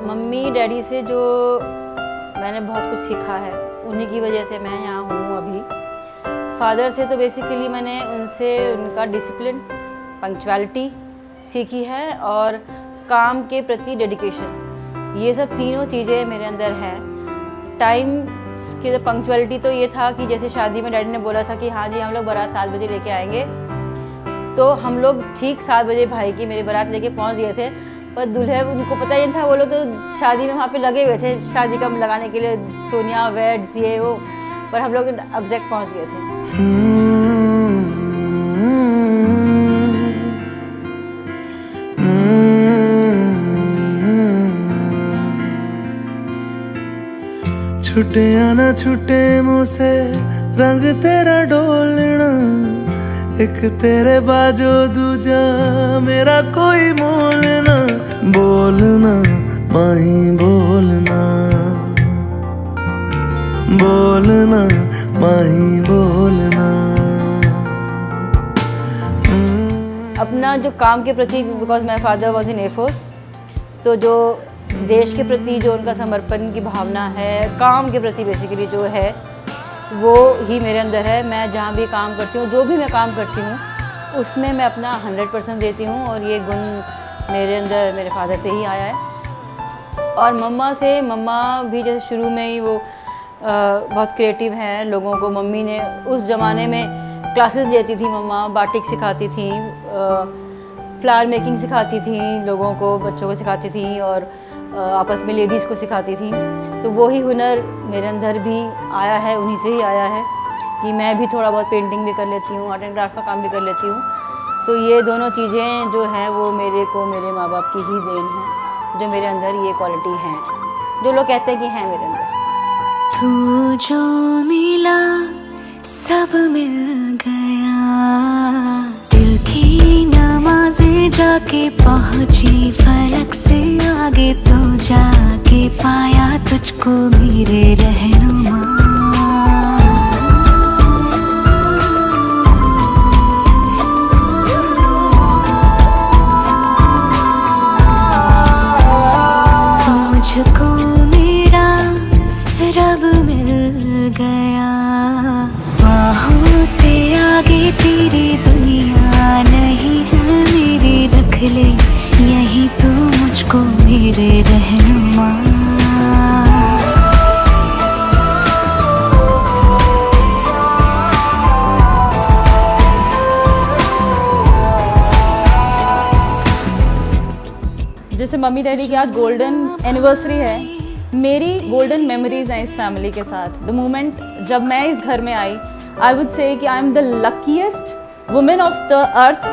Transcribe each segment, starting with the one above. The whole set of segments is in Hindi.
मम्मी डैडी से जो मैंने बहुत कुछ सीखा है, उन्हीं की वजह से मैं यहाँ हूँ अभी। फादर से तो बेसिकली मैंने उनसे उनका डिसिप्लिन, पंक्चुअलिटी सीखी है और काम के प्रति डेडिकेशन। ये सब तीनों चीज़ें मेरे अंदर हैं। टाइम की तो पंक्चुअलिटी तो ये था कि जैसे शादी में डैडी ने बोला था कि हाँ जी हम लोग बारात 7 बजे लेके आएंगे, तो हम लोग ठीक 7 बजे भाई की मेरी बारात लेके पहुँच गए थे। पर दूल्हे उनको पता ही नहीं था, वो लोग तो शादी में वहाँ पे लगे हुए थे, शादी का लगाने के लिए सोनिया वेड्स ये वो, पर हम लोग एग्जैक्ट पहुँच गए थे। छुटे या ना छुटे मुँह से रंग तेरा डोलना, एक तेरे बाजो दूजा मेरा कोई मोल ना। बोलना माही बोलना, बोलना माही बोलना। अपना जो काम के प्रति, because my father was in air force, तो जो देश के प्रति जो उनका समर्पण की भावना है, काम के प्रति बेसिकली जो है, वो ही मेरे अंदर है। मैं जहाँ भी काम करती हूँ, जो भी मैं काम करती हूँ, उसमें मैं अपना 100% देती हूँ और ये गुण मेरे अंदर मेरे फादर से ही आया है। और मम्मा भी जैसे शुरू में ही वो बहुत क्रिएटिव हैं लोगों को। मम्मी ने उस ज़माने में क्लासेस लेती थी, मम्मा बाटिक सिखाती थी, फ्लावर मेकिंग सिखाती थी लोगों को, बच्चों को सिखाती थी और आपस में लेडीज़ को सिखाती थी। तो वो ही हुनर मेरे अंदर भी आया है, उन्हीं से ही आया है कि मैं भी थोड़ा बहुत पेंटिंग भी कर लेती हूँ, आर्ट एंड क्राफ्ट का काम भी कर लेती हूँ। तो ये दोनों चीज़ें जो हैं वो मेरे को मेरे माँ बाप की ही देन है, जो मेरे अंदर ये क्वालिटी हैं, जो लोग कहते हैं कि हैं मेरे अंदर। तू जो मिला सब मिल गया, दिल की नमाज़ें जाके पहुँची फलक से आगे, तो जाके पाया तुझको मेरे रहनुमा। मुझको मेरा रब मिल गया, बाहों से आगे तेरी दुनिया नहीं है मेरी, रख ले यही तो मुझको मेरे रहनुमा। जैसे मम्मी डैडी की आज गोल्डन एनिवर्सरी है, मेरी गोल्डन मेमोरीज हैं इस फैमिली के साथ। द मोमेंट जब मैं इस घर में आई, आई वुड से कि I am the luckiest women of the earth,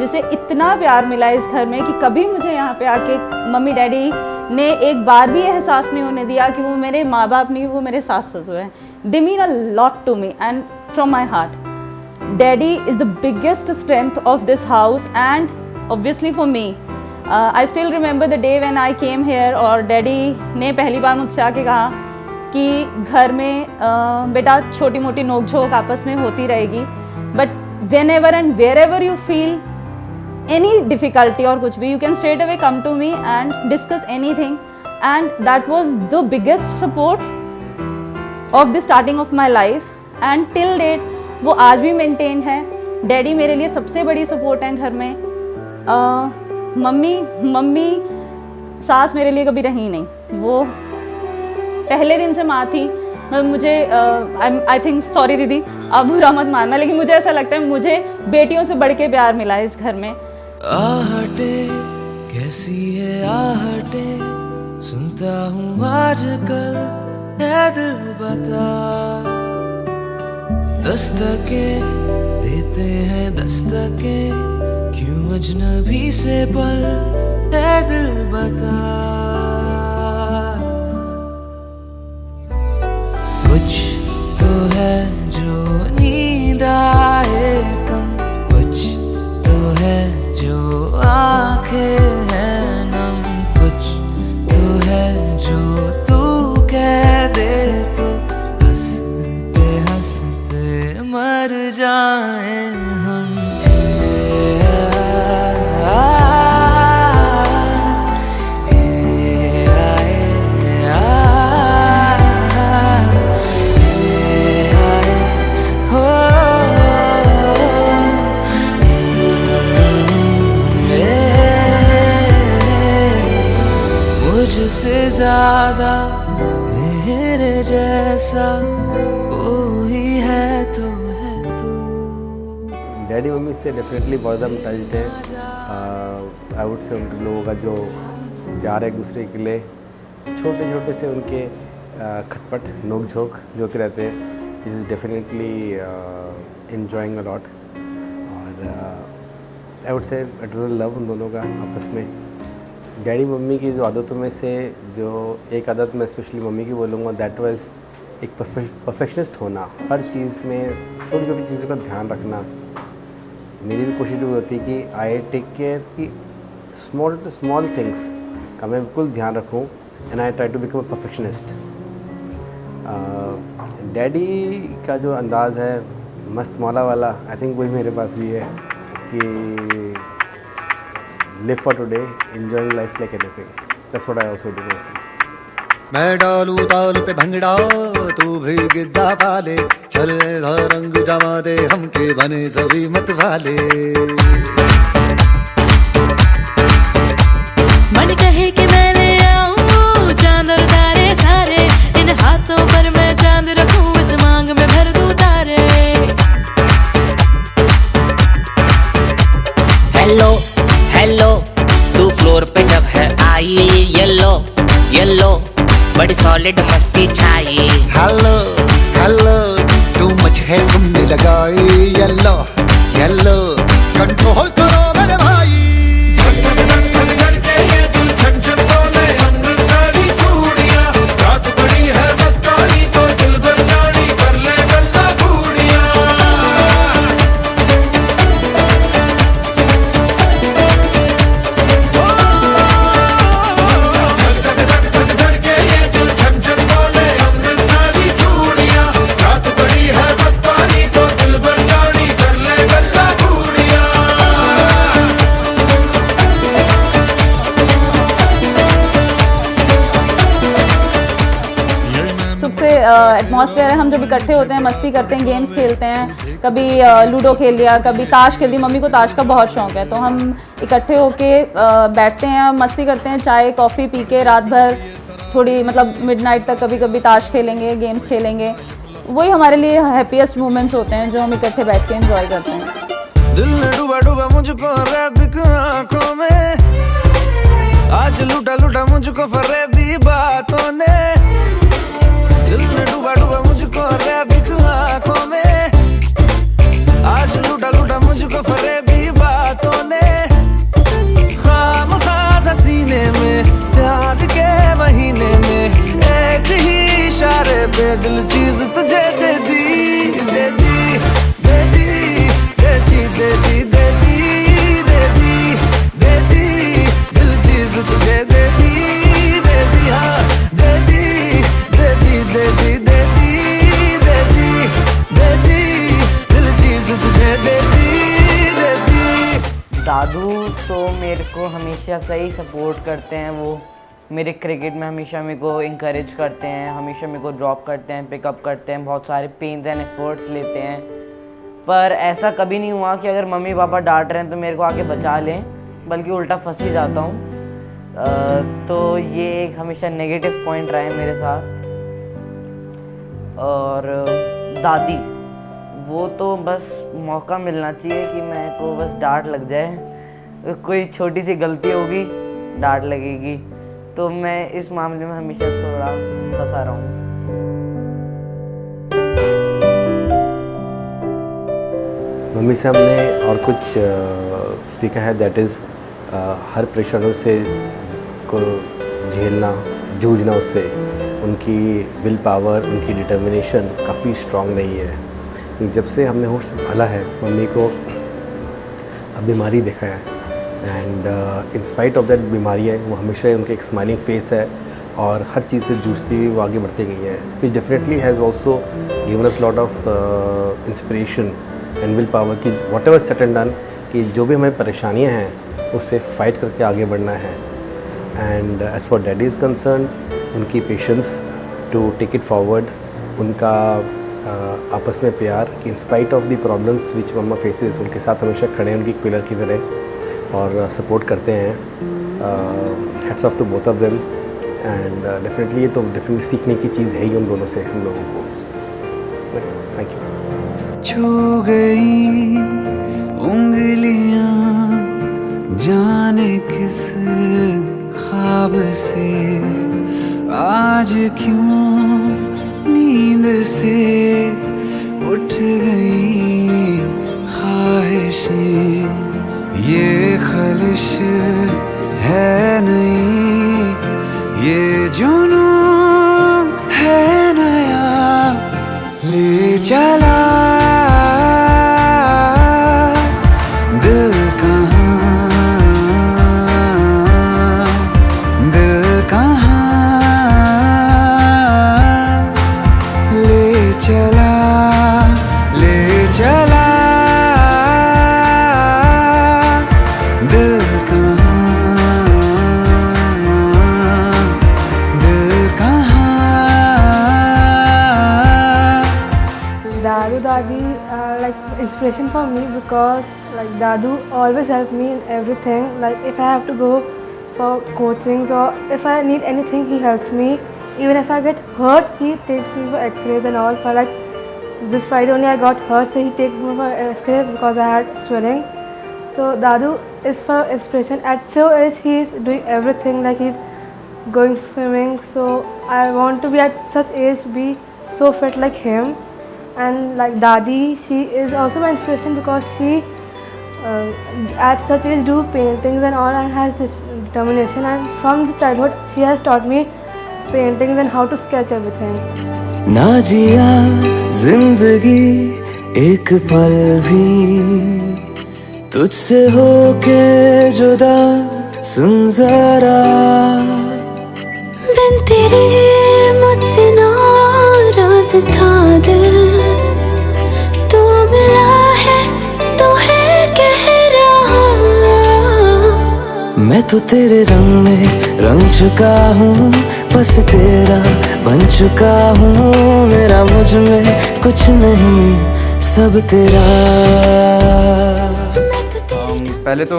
जिसे इतना प्यार मिला इस घर में कि कभी मुझे यहाँ पे आके मम्मी डैडी ने एक बार भी एहसास नहीं होने दिया कि वो मेरे माँ बाप नहीं, वो मेरे सास ससुर हैं। They mean a lot to me and from my heart. Daddy is the biggest strength of this house and obviously for me. I still remember the day when I came here, और डैडी ने पहली बार मुझसे आके कहा कि घर में बेटा छोटी मोटी नोक-झोंक आपस में होती रहेगी, but whenever and wherever you feel any difficulty or कुछ भी, you can straight away come to me and discuss anything, and that was the biggest support of the starting of my life and till date वो आज भी maintained है। डैडी मेरे लिए सबसे बड़ी support है घर में। मम्मी सास मेरे लिए कभी रही नहीं, वो पहले दिन से माँ थी। मुझे आई थिंक, सॉरी दीदी आप बुरा मत मानना, लेकिन मुझे ऐसा लगता है मुझे बेटियों से बढ़ के प्यार मिला है इस घर में। आहटे कैसी है आहटे, सुनता हूँ आजकल है दिल बता, दस्तके देते हैं दस्तके, क्यों अजनबी से पल है दिल बता। कुछ तो है जो नींद आए कम, कुछ तो है जो आंखें हैं नम, कुछ तो है जो तू कह दे तो हंसते हंसते मर जाए हम। से ज्यादा मेरे जैसा कोई है तो है तू। डैडी मम्मी से डेफिनेटली बहुत ज़्यादा टच्ड है। आई वुड से उन लोगों का जो प्यार है एक दूसरे के लिए, छोटे छोटे से उनके खटपट नोक झोंक जो होते रहते हैं, this is definitely enjoying a lot. और I would say eternal love उन दोनों का आपस में। डैडी मम्मी की जो आदतों में से जो एक आदत मैं स्पेशली मम्मी की बोलूँगा, दैट वाज एक परफेक्शनिस्ट होना, हर चीज़ में छोटी छोटी चीज़ों का ध्यान रखना। मेरी भी कोशिश भी होती है कि आई टेक केयर कि स्मॉल थिंग्स का मैं बिल्कुल ध्यान रखूं, and I try to become a perfectionist. Daddy का जो अंदाज़ है मस्त मौला वाला, आई थिंक वही मेरे पास भी है कि live for today, enjoying life like anything. That's what I also do myself. मैं डालू ताल पे भंगड़ा, तू भी गिद्दा पाले, चले रंग जमा दे हमके बने सभी मत वाले। मन कहे कि मैं ले आऊं चांद और तारे सारे, इन हाथों पर मैं चांद रखूं, इस मांग में भर दूं तारे। हेलो हेलो, तू फ्लोर पे जब है आई, येलो येलो बड़ी सॉलिड मस्ती छाई। हेलो हेलो, तू मच है तुमने लगाई, येलो येलो कंट्रोल करो मेरे भाई। एटमॉस्फेयर है, हम जब इकट्ठे होते हैं मस्ती करते हैं, गेम्स खेलते हैं, कभी लूडो खेल लिया, कभी ताश खेल ली। मम्मी को ताश का बहुत शौक है, तो हम इकट्ठे होके बैठते हैं, मस्ती करते हैं, चाय कॉफ़ी पी के रात भर थोड़ी मतलब मिडनाइट तक कभी कभी ताश खेलेंगे, गेम्स खेलेंगे। वही हमारे लिए हैप्पीएस्ट मोमेंट्स होते हैं जो हम इकट्ठे बैठ के एंजॉय करते हैं। दिल ने डूबा डूबा मुझको रैबिक आंखों में, आज लूटा लूटा मुझको फरेबी बातों ने। दिल ने डूबा डूबा मुझको रैबिक आंखों में, आज लूटा लूटा मुझको फरेबी बातों ने। खामखा सीने में प्यार के महीने में, एक ही इशारे पे दिल चीज तुझे दे दी, दे दी, दे दी, दे चीज दे दी, दे दी, दे दी, दे दी, दिल चीज तुझे दे दी, दे दी, हाँ दे दी, दे दी, दे दी, दे दी, दे दी, दे दी, दिल चीज तुझे दे दी, दे दी। दादू तो मेरे को हमेशा सही सपोर्ट करते हैं। वो मेरे क्रिकेट में हमेशा मेरे को इंकरेज करते हैं, हमेशा मेरे को ड्रॉप करते हैं, पिकअप करते हैं, बहुत सारे पेन्स एंड एफर्ट्स लेते हैं। पर ऐसा कभी नहीं हुआ कि अगर मम्मी पापा डांट रहे हैं तो मेरे को आके बचा लें, बल्कि उल्टा फंस ही जाता हूँ। तो ये एक हमेशा नेगेटिव पॉइंट रहा है मेरे साथ। और दादी, वो तो बस मौका मिलना चाहिए कि मेरे को बस डांट लग जाए, कोई छोटी सी गलती होगी डांट लगेगी, तो मैं इस मामले में हमेशा थोड़ा फंसा रहा हूँ। मम्मी से हमने और कुछ सीखा है, दैट इज़ हर परेशानियों से को झेलना, जूझना उससे। उनकी विल पावर, उनकी डिटर्मिनेशन काफ़ी स्ट्रॉन्ग रही है। जब से हमने होश संभाला है, मम्मी को अब बीमारी देखा है, and in spite of that बीमारी है, वो हमेशा उनके एक स्माइलिंग फेस है और हर चीज़ से जूझती हुई वो आगे बढ़ती गई है, which definitely has also given us lot of inspiration and will power कि whatever said and done, कि जो भी हमें परेशानियाँ हैं उससे फाइट करके आगे बढ़ना है। And as for daddy is concern, उनकी patience to take it forward, उनका आपस में प्यार कि in spite of the problems which mamma faces, उनके साथ हमेशा खड़े हैं उनकी पिलर की तरह और सपोर्ट करते हैं। Hats off to both of them. And definitely ये तो डेफिनेटली सीखने की चीज़ है ही उन दोनों से हम लोगों को। Thank you. छू गई उंगलियां जाने किस ख्वाब से, आज क्यों नींद से उठ गई ख्वाहिशें, ये खलिश है नहीं, ये जुनून है नया, ले चला दिल कहाँ, दिल कहाँ ले चला, ले चला दिल कहाँ, दिल कहाँ। Dadu Dadi are like inspiration for me because like Dadu always help me in everything. Like if I have to go for coachings or if I need anything, he helps me. Even if I get hurt, he takes me for X-rays and all. For like this Friday only I got hurt, so he takes me for X-rays because I had swelling. So Dadu is for inspiration. At so age he is doing everything. Like he's going swimming. So I want to be at such age be so fit like him. And like Dadi, she is also my inspiration because she at such age do paintings and all and has this determination, and from the childhood she has taught me paintings and how to sketch everything. ना जिया जिंदगी एक पल भी तुझसे होके जुदा, सुन जरा बिन तेरे मुझसे नाराज था दिल, तू मिला है तो है कह रहा, मैं तो तेरे रंग में रंग चुका हूँ, बस तेरा बन चुका हूँ, मेरा मुझ में कुछ नहीं सब तेरा। पहले तो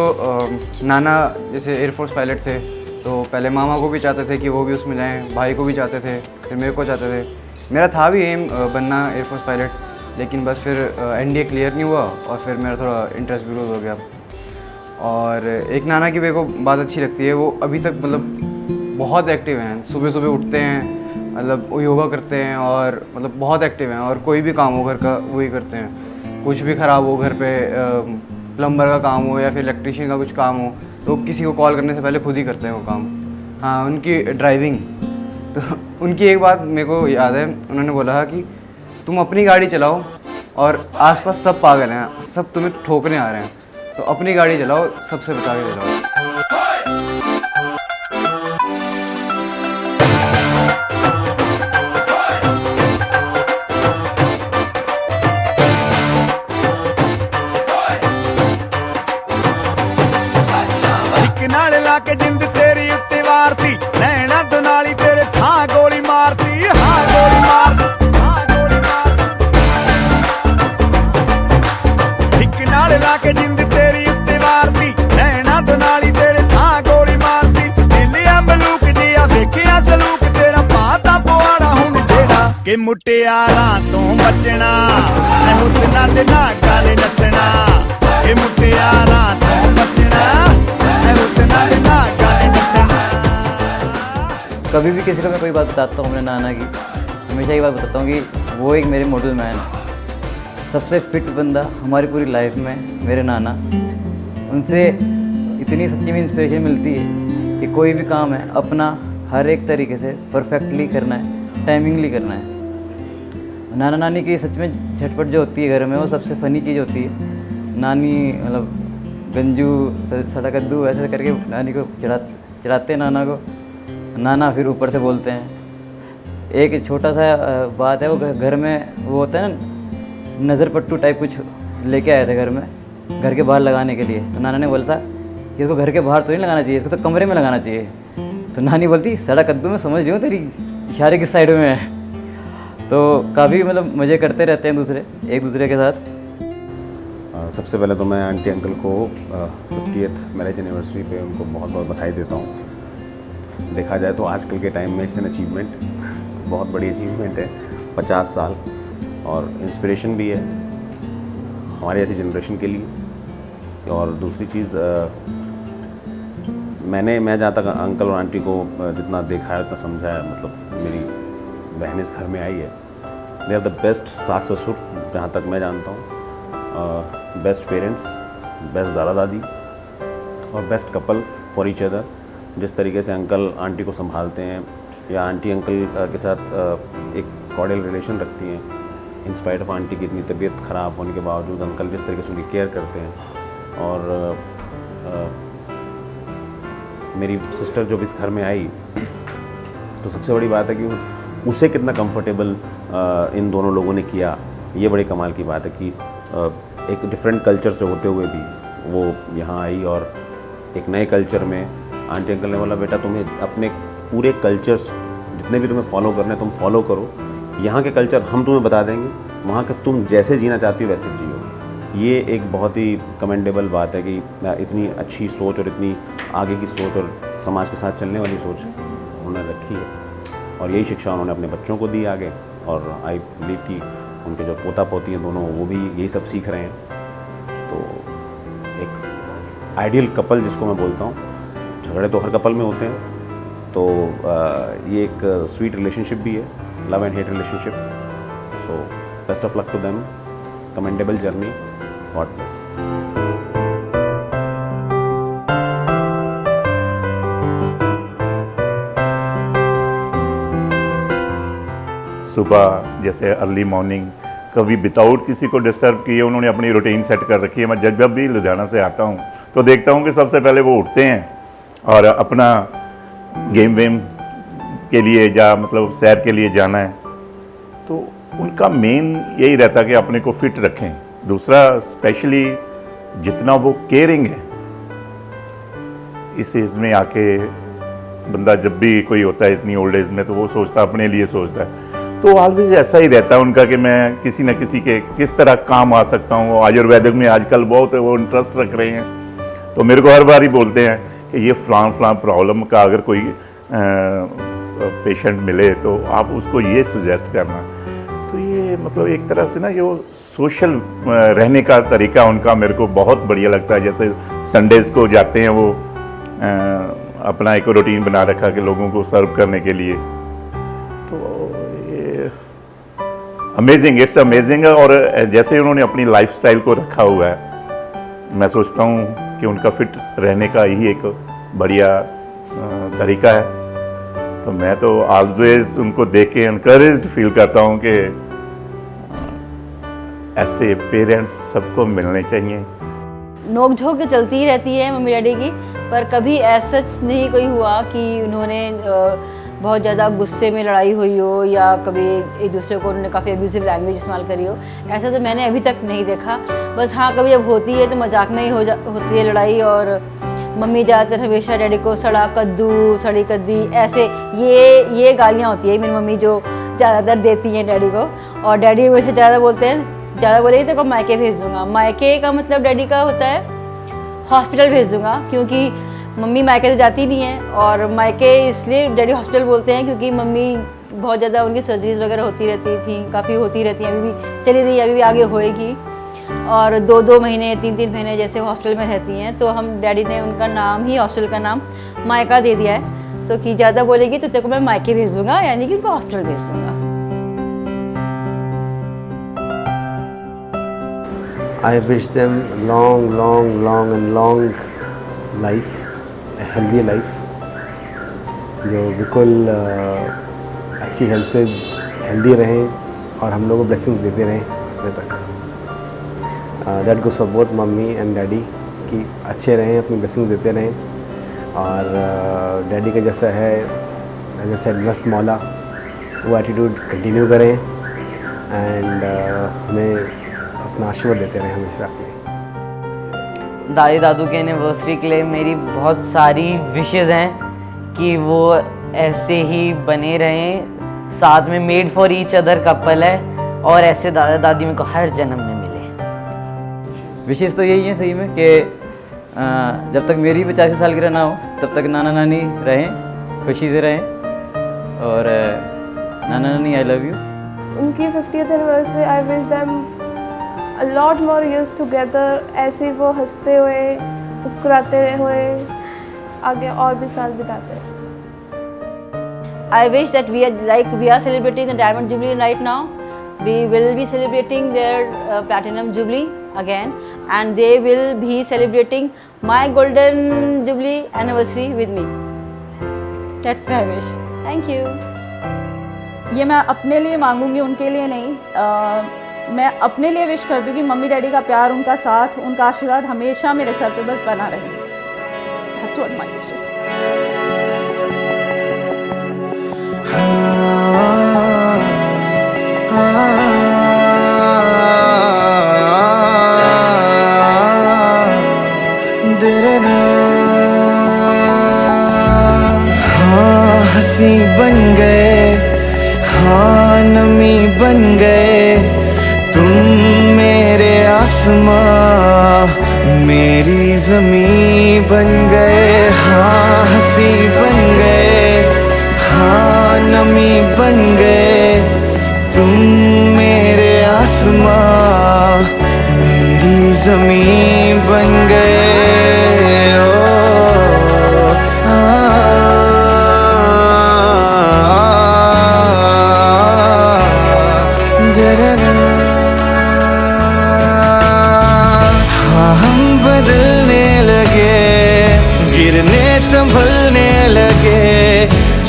नाना जैसे एयरफोर्स पायलट थे, तो पहले मामा को भी चाहते थे कि वो भी उसमें जाएं, भाई को भी चाहते थे, फिर मेरे को चाहते थे। मेरा था भी एम बनना एयरफोर्स पायलट, लेकिन बस फिर एनडीए क्लियर नहीं हुआ और फिर मेरा थोड़ा इंटरेस्ट भी लूज हो गया। और एक नाना की मेरे को बात अच्छी लगती है, वो अभी तक मतलब बहुत एक्टिव हैं, सुबह सुबह उठते हैं, मतलब वो योगा करते हैं और मतलब बहुत एक्टिव हैं, और कोई भी काम हो घर का वही करते हैं। कुछ भी ख़राब हो घर पे, प्लम्बर का काम हो या फिर इलेक्ट्रीशियन का कुछ काम हो, तो किसी को कॉल करने से पहले खुद ही करते हैं वो काम। हाँ, उनकी ड्राइविंग, तो उनकी एक बात मेरे को याद है, उन्होंने बोला कि तुम अपनी गाड़ी चलाओ और आसपास सब पागल हैं, सब तुम्हें ठोकने आ रहे हैं, तो अपनी गाड़ी चलाओ, सबसे बचा के चलाओ। नाल ला के जिंद तेरी उत्ते वारती, नैना दो नाली तेरे हाँ गोली मारती, हाँ गोली मारती, हाँ गोली मारती। एक नाल ला के जिंद तेरी उत्ते वारती, नैना दो नाली तेरे हाँ गोली मारती। दिलिया मलूक जिया वेखिया सलूक तेरा, पाता पुआड़ा हुन जेड़ा कि मुटियारां तों बचना, मैं हुस्ना दे ना गाले नसना, कि मुटियारां तों बचना, मैं हुस्ना दे ना गाले नसना। कभी भी किसी को मैं कोई बात बताता हूँ अपने नाना की, हमेशा ये बात बताता हूँ कि वो एक मेरे मॉडल मैन है, सबसे फिट बंदा हमारी पूरी लाइफ में मेरे नाना। उनसे इतनी सच्ची में इंस्पिरेशन मिलती है कि कोई भी काम है अपना हर एक तरीके से परफेक्टली करना है, टाइमिंगली करना है। नाना नानी की सच में झटपट जो होती है घर में, वो सबसे फ़नी चीज़ होती है। नानी मतलब गंजू सड़ा कद्दू ऐसे करके नानी को चढ़ाते हैं नाना को, नाना फिर ऊपर से बोलते हैं। एक छोटा सा बात है, वो घर में वो होता है ना नज़र पट्टू टाइप कुछ लेके आए थे घर में, घर के बाहर लगाने के लिए। तो नाना ने बोला था कि इसको घर के बाहर तो नहीं लगाना चाहिए, इसको तो कमरे में लगाना चाहिए। तो नानी बोलती सड़ा कद्दू मैं समझ रही हूँ तेरी इशारे किस साइड में है। तो काफ़ी मतलब मज़े करते रहते हैं एक दूसरे के साथ। सबसे पहले तो मैं आंटी अंकल को 50th मैरिज एनिवर्सरी पे उनको बहुत बहुत बधाई देता हूँ। देखा जाए तो आजकल के टाइम में इट्स एन अचीवमेंट, बहुत बड़ी अचीवमेंट है 50 साल, और इंस्पिरेशन भी है हमारी ऐसी जनरेशन के लिए। और दूसरी चीज़ मैं जहाँ तक अंकल और आंटी को जितना देखा है उतना समझा है, मतलब मेरी बहन इस घर में आई है, दे आर द बेस्ट सास ससुर जहाँ तक मैं जानता हूँ, बेस्ट पेरेंट्स, बेस्ट दादा दादी और best couple for each other. जिस तरीके से अंकल आंटी को संभालते हैं या आंटी अंकल के साथ एक कॉर्डियल रिलेशन रखती हैं, इंस्पाइट ऑफ आंटी की इतनी तबीयत ख़राब होने के बावजूद अंकल जिस तरीके से उनकी केयर करते हैं। और मेरी सिस्टर जब इस घर में आई तो सबसे बड़ी बात है कि उसे कितना कंफर्टेबल इन दोनों लोगों ने किया, ये बड़ी कमाल की बात है कि एक डिफरेंट कल्चर से होते हुए भी वो यहाँ आई और एक नए कल्चर में आंटी अंकल ने बोला बेटा तुम्हें अपने पूरे कल्चर्स जितने भी तुम्हें फॉलो करने तुम फॉलो करो, यहाँ के कल्चर हम तुम्हें बता देंगे, वहाँ के तुम जैसे जीना चाहती हो वैसे जियो। ये एक बहुत ही कमेंडेबल बात है कि इतनी अच्छी सोच और इतनी आगे की सोच और समाज के साथ चलने वाली सोच उन्होंने रखी है और यही शिक्षा उन्होंने अपने बच्चों को दी आगे। और आई बिलीव कि उनके जो पोता पोती हैं दोनों वो भी यही सब सीख रहे हैं। तो एक आइडियल कपल जिसको मैं बोलता हूँ, झगड़े तो हर कपल में होते हैं, तो ये एक स्वीट रिलेशनशिप भी है, love and hate relationship. So best of luck to them, commendable journey, God bless. सुबह जैसे अर्ली मॉर्निंग कभी विदाउट किसी को डिस्टर्ब किए उन्होंने अपनी रूटीन सेट कर रखी है। मैं जब भी लुधियाना से आता हूँ तो देखता हूँ कि सबसे पहले वो उठते हैं और अपना गेम वेम के लिए या मतलब सैर के लिए जाना है, तो उनका मेन यही रहता कि अपने को फिट रखें। दूसरा स्पेशली जितना वो केयरिंग है, इस एज में आके बंदा जब भी कोई होता है इतनी ओल्ड एज में तो वो सोचता अपने लिए सोचता है, तो ऑलवेज ऐसा ही रहता है उनका कि मैं किसी न किसी के किस तरह काम आ सकता हूँ। आयुर्वेदिक में आजकल बहुत वो इंटरेस्ट रख रहे हैं, तो मेरे को हर बार ही बोलते हैं कि ये फलां प्रॉब्लम का अगर कोई पेशेंट मिले तो आप उसको ये सुजेस्ट करना। तो ये मतलब एक तरह से ना ये सोशल रहने का तरीका उनका मेरे को बहुत बढ़िया लगता है। जैसे संडेज़ को जाते हैं वो अपना एक रूटीन बना रखा कि लोगों को सर्व करने के लिए, तो ये अमेजिंग, इट्स अमेजिंग। और जैसे उन्होंने अपनी लाइफस्टाइल को रखा हुआ है, मैं सोचता हूँ कि उनका फिट रहने का यही एक बढ़िया तरीका है। तो मैं तो ऑलवेज उनको देख के इनकरेज्ड फील करता हूँ कि ऐसे पेरेंट्स सबको मिलने चाहिए। नोक झोंक चलती ही रहती है मम्मी डैडी की, पर कभी ऐसा नहीं कोई हुआ कि उन्होंने बहुत ज़्यादा गुस्से में लड़ाई हुई हो या कभी एक दूसरे को उन्होंने काफ़ी एब्यूसिव लैंग्वेज इस्तेमाल करी हो, ऐसा तो मैंने अभी तक नहीं देखा। बस हाँ, कभी जब होती है तो मजाक में ही होती है लड़ाई, और मम्मी ज़्यादातर हमेशा डैडी को सड़ा कद्दू, सड़ी कद्दी, ऐसे ये गालियाँ होती है मेरी मम्मी जो ज़्यादातर देती हैं डैडी को। और डैडी हमेशा ज़्यादा बोलते हैं, ज़्यादा बोलेगी तो मायके भेज दूँगा। मायके का मतलब डैडी का होता है हॉस्पिटल भेज दूँगा, क्योंकि मम्मी मायके तो जाती नहीं है। और मायके इसलिए डैडी हॉस्पिटल बोलते हैं क्योंकि मम्मी बहुत ज़्यादा उनकी सर्जरीज वगैरह होती रहती थी, काफ़ी होती रहती हैं, अभी भी चली रही है, अभी भी आगे होएगी। और 2-2 महीने 3-3 महीने जैसे हॉस्पिटल में रहती हैं, तो हम डैडी ने उनका नाम ही हॉस्पिटल का नाम मायका दे दिया है। तो कि ज़्यादा बोलेगी तो तेरे को मैं मायके भेज दूँगा, यानी कि उनको हॉस्पिटल भेज दूँगा। I wish them long life, a healthy life, जो बिल्कुल अच्छी हेल्थ से हेल्दी रहें और हम लोग को ब्लेसिंग देते रहें अपने तक। That goes for both mummy and daddy कि अच्छे रहें, अपनी ब्लेसिंग देते रहें। और डैडी का जैसा है जैसे मस्त मौला, वो एटीट्यूड कंटिन्यू करें एंड हमें अपना आशीर्वाद देते रहे हमेशा अपने। दादी दादू के एनिवर्सरी के लिए मेरी बहुत सारी विशेज़ हैं कि वो ऐसे ही बने रहें, साथ में made for each other couple है, और ऐसे दादा दादी मेरे को हर जन्म में मिले। विशेष तो यही है सही में कि जब तक मेरी 85 साल की रहना हो तब तक नाना नानी रहें, खुशी से रहें। और नाना नानी आई लव यू। उनकी 50th anniversary I wish them a lot more years together, ऐसे ही वो हंसते हुए मुस्कुराते हुए आगे और भी साल बिताते हैं। I wish that we are celebrating the Diamond Jubilee right now. We will be celebrating their Platinum Jubilee again, and they will be celebrating my Golden Jubilee anniversary with me. That's my wish. Thank you. ये मैं अपने लिए मांगूंगी, उनके लिए नहीं। मैं अपने लिए विश करती हूँ कि मम्मी डैडी का प्यार, उनका साथ, उनका आशीर्वाद हमेशा मेरे सर पे बस बना रहे। That's what my wish is. हाँ हंसी बन गए, हाँ नमी बन गए, तुम मेरे आसमां मेरी ज़मीं बन गए। हाँ हंसी बन गए, हाँ नमी बन गए, तुम मेरे आसमां मेरी ज़मीं बन गए। हाँ हम बदलने लगे, गिरने संभलने लगे,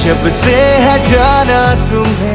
जब से है जाना तुम्हें।